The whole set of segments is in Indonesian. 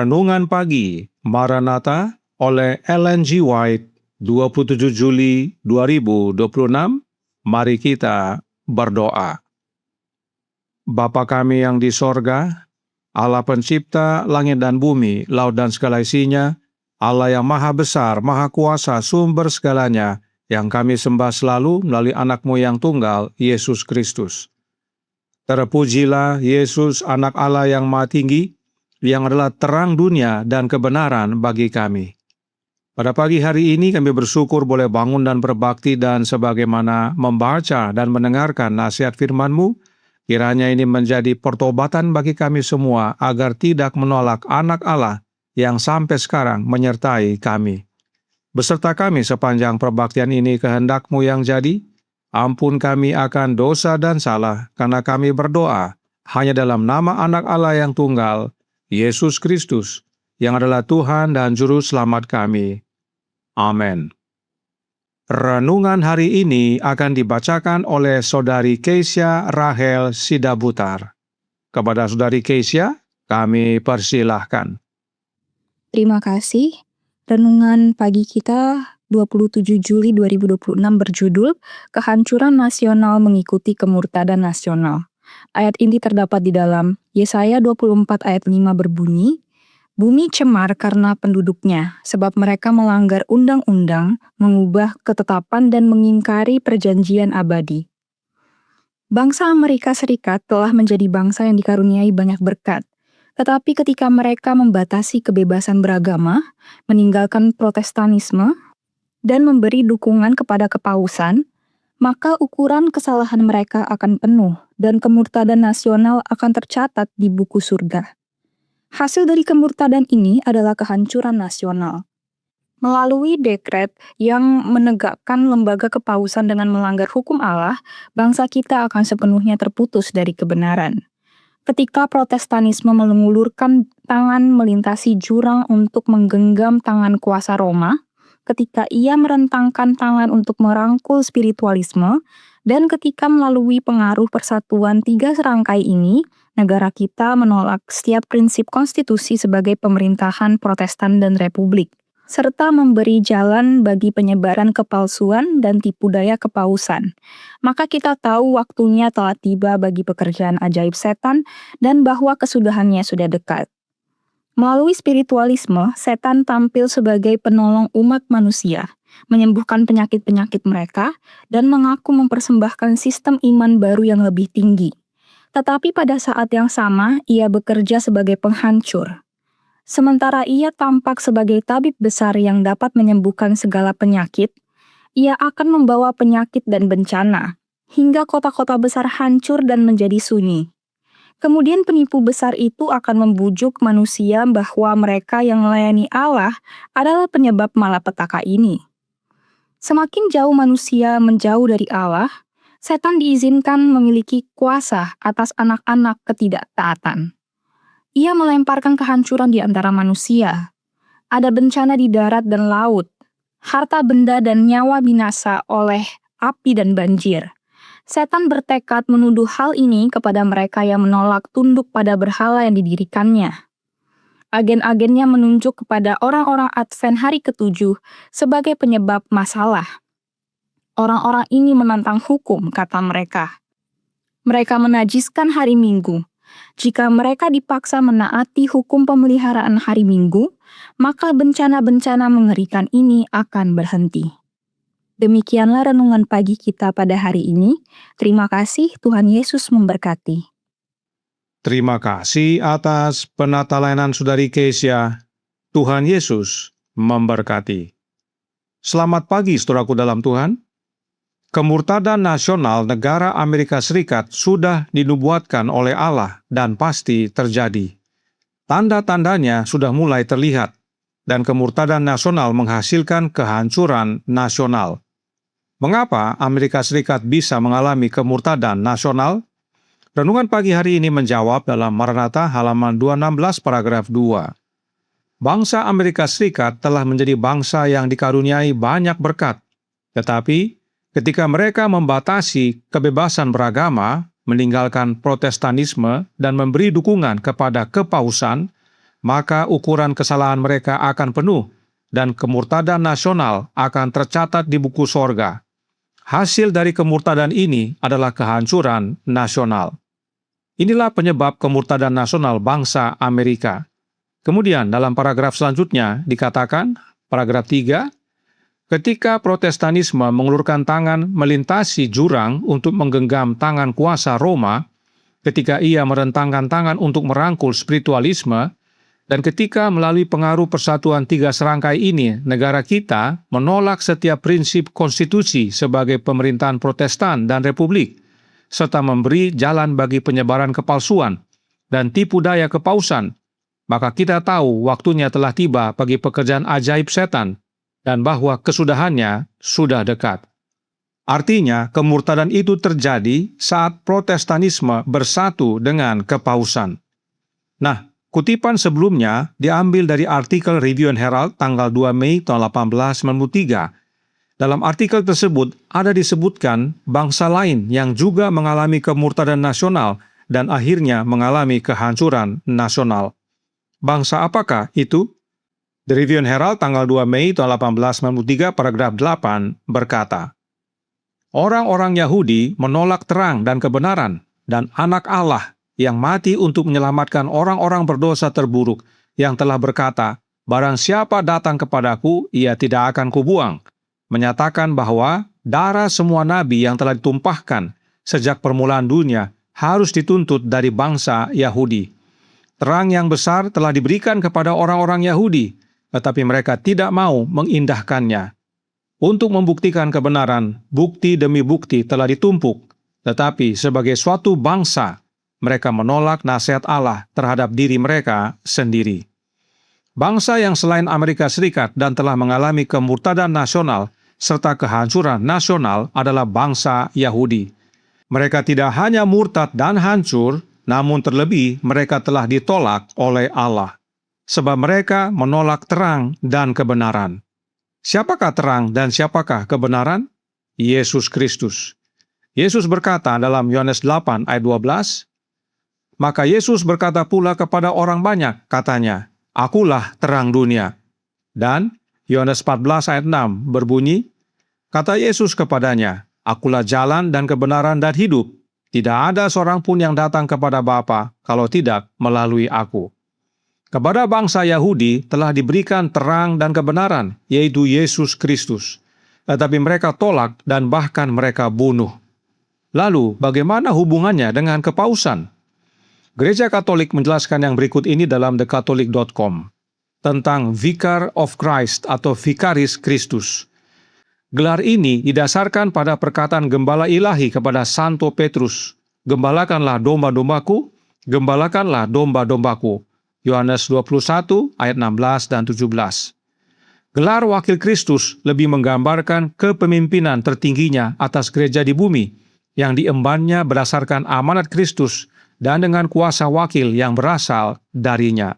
Renungan Pagi Maranatha oleh Ellen G. White, 27 Juli 2026. Mari kita berdoa. Bapa kami yang di sorga, Allah pencipta langit dan bumi, laut dan segala isinya, Allah yang maha besar, maha kuasa, sumber segalanya, yang kami sembah selalu melalui anak-Mu yang tunggal, Yesus Kristus. Terpujilah Yesus, anak Allah yang maha tinggi, yang adalah terang dunia dan kebenaran bagi kami. Pada pagi hari ini kami bersyukur boleh bangun dan berbakti, dan sebagaimana membaca dan mendengarkan nasihat firman-Mu, kiranya ini menjadi pertobatan bagi kami semua agar tidak menolak anak Allah yang sampai sekarang menyertai kami. Beserta kami sepanjang perbaktian ini kehendak-Mu yang jadi, ampun kami akan dosa dan salah, karena kami berdoa hanya dalam nama anak Allah yang tunggal, Yesus Kristus, yang adalah Tuhan dan Juru Selamat kami. Amin. Renungan hari ini akan dibacakan oleh Saudari Keisha Rahel Sidabutar. Kepada Saudari Keisha, kami persilahkan. Terima kasih. Renungan pagi kita 27 Juli 2026 berjudul Kehancuran Nasional Mengikuti Kemurtadan Nasional. Ayat ini terdapat di dalam Yesaya 24 ayat 5 berbunyi, "Bumi cemar karena penduduknya, sebab mereka melanggar undang-undang, mengubah ketetapan dan mengingkari perjanjian abadi." Bangsa Amerika Serikat telah menjadi bangsa yang dikaruniai banyak berkat. Tetapi ketika mereka membatasi kebebasan beragama, meninggalkan Protestanisme, dan memberi dukungan kepada kepausan, maka ukuran kesalahan mereka akan penuh dan kemurtadan nasional akan tercatat di buku surga. Hasil dari kemurtadan ini adalah kehancuran nasional. Melalui dekret yang menegakkan lembaga kepausan dengan melanggar hukum Allah, bangsa kita akan sepenuhnya terputus dari kebenaran. Ketika Protestanisme mengulurkan tangan melintasi jurang untuk menggenggam tangan kuasa Roma, ketika ia merentangkan tangan untuk merangkul spiritualisme, dan ketika melalui pengaruh persatuan tiga serangkai ini, negara kita menolak setiap prinsip konstitusi sebagai pemerintahan Protestan dan Republik, serta memberi jalan bagi penyebaran kepalsuan dan tipu daya kepausan. Maka kita tahu waktunya telah tiba bagi pekerjaan ajaib setan dan bahwa kesudahannya sudah dekat. Melalui spiritualisme, setan tampil sebagai penolong umat manusia, menyembuhkan penyakit-penyakit mereka, dan mengaku mempersembahkan sistem iman baru yang lebih tinggi. Tetapi pada saat yang sama, ia bekerja sebagai penghancur. Sementara ia tampak sebagai tabib besar yang dapat menyembuhkan segala penyakit, ia akan membawa penyakit dan bencana, hingga kota-kota besar hancur dan menjadi sunyi. Kemudian penipu besar itu akan membujuk manusia bahwa mereka yang melayani Allah adalah penyebab malapetaka ini. Semakin jauh manusia menjauh dari Allah, setan diizinkan memiliki kuasa atas anak-anak ketidaktaatan. Ia melemparkan kehancuran di antara manusia. Ada bencana di darat dan laut, harta benda dan nyawa binasa oleh api dan banjir. Setan bertekad menuduh hal ini kepada mereka yang menolak tunduk pada berhala yang didirikannya. Agen-agennya menunjuk kepada orang-orang Advent hari ke-7 sebagai penyebab masalah. Orang-orang ini menantang hukum, kata mereka. Mereka menajiskan hari Minggu. Jika mereka dipaksa menaati hukum pemeliharaan hari Minggu, maka bencana-bencana mengerikan ini akan berhenti. Demikianlah renungan pagi kita pada hari ini. Terima kasih, Tuhan Yesus memberkati. Terima kasih atas penata layanan Saudari Keisha. Tuhan Yesus memberkati. Selamat pagi, saudaraku dalam Tuhan. Kemurtadan nasional negara Amerika Serikat sudah dinubuatkan oleh Allah dan pasti terjadi. Tanda-tandanya sudah mulai terlihat, dan kemurtadan nasional menghasilkan kehancuran nasional. Mengapa Amerika Serikat bisa mengalami kemurtadan nasional? Renungan pagi hari ini menjawab dalam Maranatha halaman 216 paragraf 2. Bangsa Amerika Serikat telah menjadi bangsa yang dikaruniai banyak berkat. Tetapi ketika mereka membatasi kebebasan beragama, meninggalkan Protestanisme, dan memberi dukungan kepada kepausan, maka ukuran kesalahan mereka akan penuh dan kemurtadan nasional akan tercatat di buku sorga. Hasil dari kemurtadan ini adalah kehancuran nasional. Inilah penyebab kemurtadan nasional bangsa Amerika. Kemudian dalam paragraf selanjutnya dikatakan, paragraf 3, ketika Protestanisme mengulurkan tangan melintasi jurang untuk menggenggam tangan kuasa Roma, ketika ia merentangkan tangan untuk merangkul spiritualisme, dan ketika melalui pengaruh persatuan tiga serangkai ini, negara kita menolak setiap prinsip konstitusi sebagai pemerintahan Protestan dan Republik, serta memberi jalan bagi penyebaran kepalsuan dan tipu daya kepausan, maka kita tahu waktunya telah tiba bagi pekerjaan ajaib setan, dan bahwa kesudahannya sudah dekat. Artinya, kemurtadan itu terjadi saat Protestanisme bersatu dengan kepausan. Nah, kutipan sebelumnya diambil dari artikel Review and Herald tanggal 2 Mei tahun 1893. Dalam artikel tersebut ada disebutkan bangsa lain yang juga mengalami kemurtadan nasional dan akhirnya mengalami kehancuran nasional. Bangsa apakah itu? The Review and Herald tanggal 2 Mei tahun 1893 paragraf 8 berkata, orang-orang Yahudi menolak terang dan kebenaran dan anak Allah yang mati untuk menyelamatkan orang-orang berdosa terburuk yang telah berkata, barang siapa datang kepadaku, ia tidak akan kubuang, menyatakan bahwa darah semua nabi yang telah ditumpahkan sejak permulaan dunia harus dituntut dari bangsa Yahudi. Terang yang besar telah diberikan kepada orang-orang Yahudi, tetapi mereka tidak mau mengindahkannya. Untuk membuktikan kebenaran, bukti demi bukti telah ditumpuk, tetapi sebagai suatu bangsa, mereka menolak nasihat Allah terhadap diri mereka sendiri. Bangsa yang selain Amerika Serikat dan telah mengalami kemurtadan nasional serta kehancuran nasional adalah bangsa Yahudi. Mereka tidak hanya murtad dan hancur, namun terlebih mereka telah ditolak oleh Allah. Sebab mereka menolak terang dan kebenaran. Siapakah terang dan siapakah kebenaran? Yesus Kristus. Yesus berkata dalam Yohanes 8 ayat 12, maka Yesus berkata pula kepada orang banyak, katanya, akulah terang dunia. Dan Yohanes 14 ayat 6 berbunyi, kata Yesus kepadanya, akulah jalan dan kebenaran dan hidup. Tidak ada seorang pun yang datang kepada Bapa kalau tidak melalui aku. Kepada bangsa Yahudi telah diberikan terang dan kebenaran, yaitu Yesus Kristus. Tetapi mereka tolak dan bahkan mereka bunuh. Lalu, bagaimana hubungannya dengan kepausan? Gereja Katolik menjelaskan yang berikut ini dalam thekatholik.com tentang Vicar of Christ atau Vicaris Christus. Gelar ini didasarkan pada perkataan gembala ilahi kepada Santo Petrus, gembalakanlah domba-dombaku, gembalakanlah domba-dombaku. Yohanes 21 ayat 16 dan 17. Gelar wakil Kristus lebih menggambarkan kepemimpinan tertingginya atas gereja di bumi, yang diembannya berdasarkan amanat Kristus dan dengan kuasa wakil yang berasal darinya.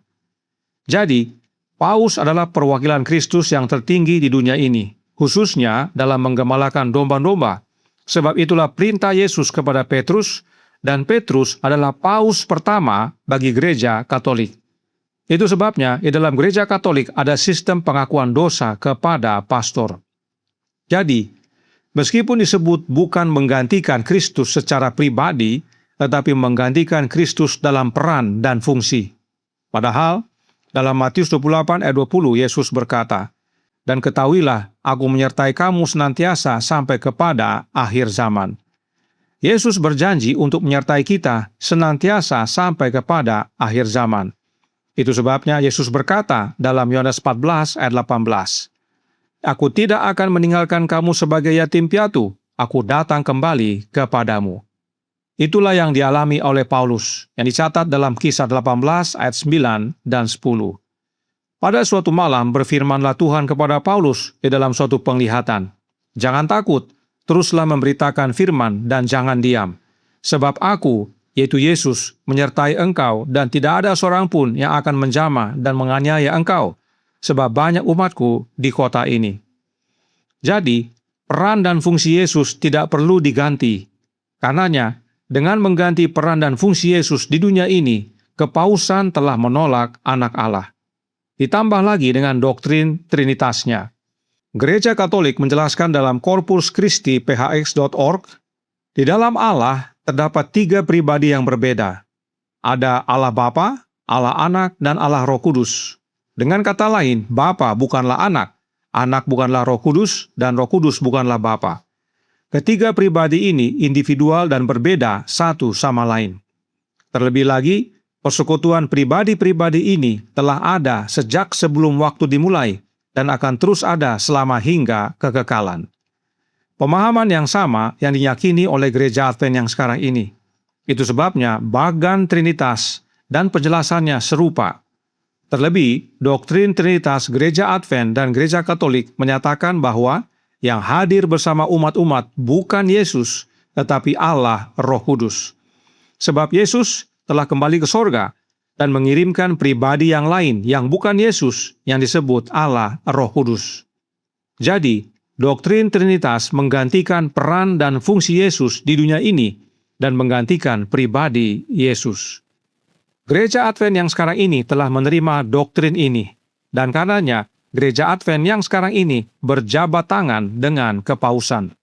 Jadi, Paus adalah perwakilan Kristus yang tertinggi di dunia ini, khususnya dalam menggembalakan domba-domba. Sebab itulah perintah Yesus kepada Petrus, dan Petrus adalah Paus pertama bagi gereja Katolik. Itu sebabnya di dalam gereja Katolik ada sistem pengakuan dosa kepada pastor. Jadi, meskipun disebut bukan menggantikan Kristus secara pribadi, tetapi menggantikan Kristus dalam peran dan fungsi. Padahal, dalam Matius 28 ayat 20, Yesus berkata, dan ketahuilah, aku menyertai kamu senantiasa sampai kepada akhir zaman. Yesus berjanji untuk menyertai kita senantiasa sampai kepada akhir zaman. Itu sebabnya Yesus berkata dalam Yohanes 14 ayat 18, aku tidak akan meninggalkan kamu sebagai yatim piatu, aku datang kembali kepadamu. Itulah yang dialami oleh Paulus, yang dicatat dalam Kisah 18 ayat 9 dan 10. Pada suatu malam berfirmanlah Tuhan kepada Paulus di dalam suatu penglihatan, jangan takut, teruslah memberitakan firman dan jangan diam. Sebab aku, yaitu Yesus, menyertai engkau dan tidak ada seorang pun yang akan menjamah dan menganiaya engkau, sebab banyak umatku di kota ini. Jadi, peran dan fungsi Yesus tidak perlu diganti. Karenanya, dengan mengganti peran dan fungsi Yesus di dunia ini, kepausan telah menolak anak Allah. Ditambah lagi dengan doktrin trinitasnya. Gereja Katolik menjelaskan dalam Corpus Christi phx.org, di dalam Allah terdapat 3 pribadi yang berbeda. Ada Allah Bapa, Allah Anak, dan Allah Roh Kudus. Dengan kata lain, Bapa bukanlah Anak, Anak bukanlah Roh Kudus, dan Roh Kudus bukanlah Bapa. Ketiga pribadi ini individual dan berbeda satu sama lain. Terlebih lagi, persekutuan pribadi-pribadi ini telah ada sejak sebelum waktu dimulai dan akan terus ada selama hingga kekekalan. Pemahaman yang sama yang diyakini oleh gereja Advent yang sekarang ini. Itu sebabnya bagan Trinitas dan penjelasannya serupa. Terlebih, doktrin Trinitas gereja Advent dan gereja Katolik menyatakan bahwa yang hadir bersama umat-umat bukan Yesus, tetapi Allah Roh Kudus. Sebab Yesus telah kembali ke sorga dan mengirimkan pribadi yang lain yang bukan Yesus yang disebut Allah Roh Kudus. Jadi, doktrin Trinitas menggantikan peran dan fungsi Yesus di dunia ini dan menggantikan pribadi Yesus. Gereja Advent yang sekarang ini telah menerima doktrin ini, dan karenanya Gereja Advent yang sekarang ini berjabat tangan dengan kepausan.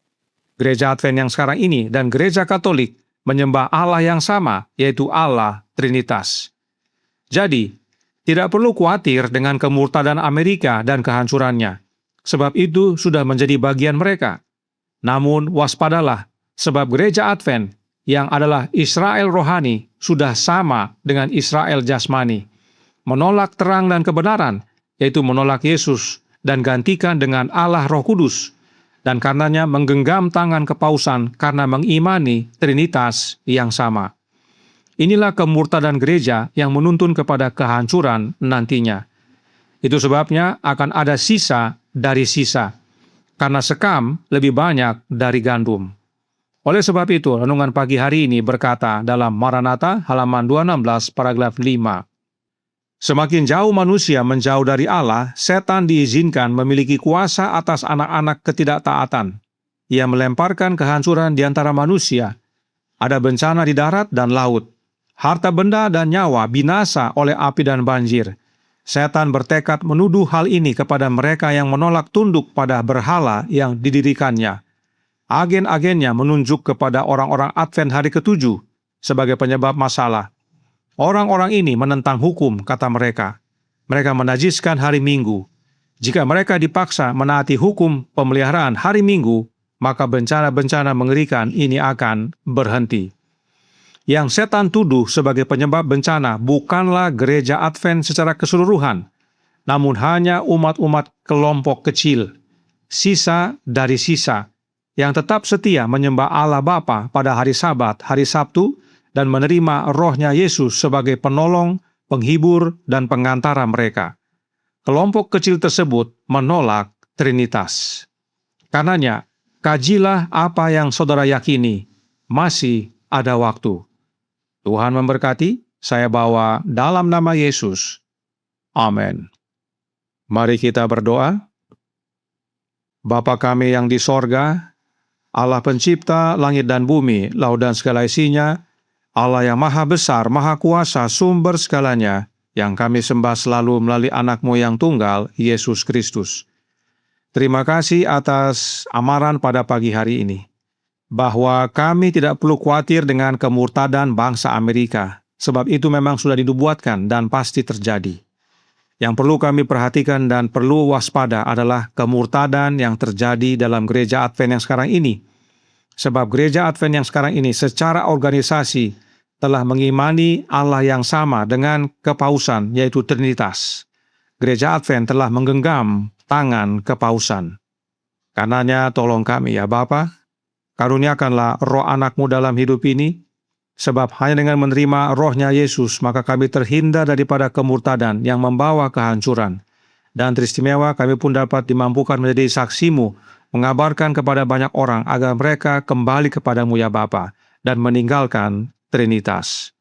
Gereja Advent yang sekarang ini dan Gereja Katolik menyembah Allah yang sama, yaitu Allah Trinitas. Jadi, tidak perlu khawatir dengan kemurtadan Amerika dan kehancurannya, sebab itu sudah menjadi bagian mereka. Namun, waspadalah, sebab Gereja Advent yang adalah Israel rohani sudah sama dengan Israel jasmani, menolak terang dan kebenaran, yaitu menolak Yesus dan gantikan dengan Allah Roh Kudus, dan karenanya menggenggam tangan kepausan karena mengimani Trinitas yang sama. Inilah kemurtadan gereja yang menuntun kepada kehancuran nantinya. Itu sebabnya akan ada sisa dari sisa, karena sekam lebih banyak dari gandum. Oleh sebab itu, renungan pagi hari ini berkata dalam Maranatha halaman 216 paragraf 5. Semakin jauh manusia menjauh dari Allah, setan diizinkan memiliki kuasa atas anak-anak ketidaktaatan. Ia melemparkan kehancuran di antara manusia. Ada bencana di darat dan laut. Harta benda dan nyawa binasa oleh api dan banjir. Setan bertekad menuduh hal ini kepada mereka yang menolak tunduk pada berhala yang didirikannya. Agen-agennya menunjuk kepada orang-orang Advent hari ke-7 sebagai penyebab masalah. Orang-orang ini menentang hukum, kata mereka. Mereka menajiskan hari Minggu. Jika mereka dipaksa menaati hukum pemeliharaan hari Minggu, maka bencana-bencana mengerikan ini akan berhenti. Yang setan tuduh sebagai penyebab bencana bukanlah gereja Advent secara keseluruhan, namun hanya umat-umat kelompok kecil, sisa dari sisa, yang tetap setia menyembah Allah Bapa pada hari Sabat, hari Sabtu, dan menerima rohnya Yesus sebagai penolong, penghibur, dan pengantara mereka. Kelompok kecil tersebut menolak Trinitas. Karenanya, kajilah apa yang saudara yakini, masih ada waktu. Tuhan memberkati, saya bawa dalam nama Yesus. Amin. Mari kita berdoa. Bapa kami yang di sorga, Allah pencipta langit dan bumi, laut dan segala isinya, Allah yang maha besar, maha kuasa, sumber segalanya, yang kami sembah selalu melalui anak-Mu yang tunggal, Yesus Kristus. Terima kasih atas amaran pada pagi hari ini, bahwa kami tidak perlu khawatir dengan kemurtadan bangsa Amerika, sebab itu memang sudah dinubuatkan dan pasti terjadi. Yang perlu kami perhatikan dan perlu waspada adalah kemurtadan yang terjadi dalam gereja Advent yang sekarang ini. Sebab gereja Advent yang sekarang ini secara organisasi telah mengimani Allah yang sama dengan kepausan, yaitu Trinitas. Gereja Advent telah menggenggam tangan kepausan. Karenanya tolong kami ya Bapa, karuniakanlah roh anak-Mu dalam hidup ini, sebab hanya dengan menerima rohnya Yesus, maka kami terhindar daripada kemurtadan yang membawa kehancuran. Dan teristimewa kami pun dapat dimampukan menjadi saksi-Mu, mengabarkan kepada banyak orang agar mereka kembali kepada-Mu ya Bapa, dan meninggalkan Trinitas.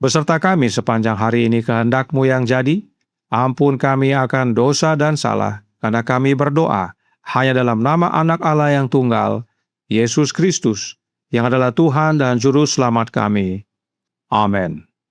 Beserta kami sepanjang hari ini kehendak-Mu yang jadi, ampun kami akan dosa dan salah, karena kami berdoa hanya dalam nama anak Allah yang tunggal, Yesus Kristus, yang adalah Tuhan dan Juru Selamat kami. Amin.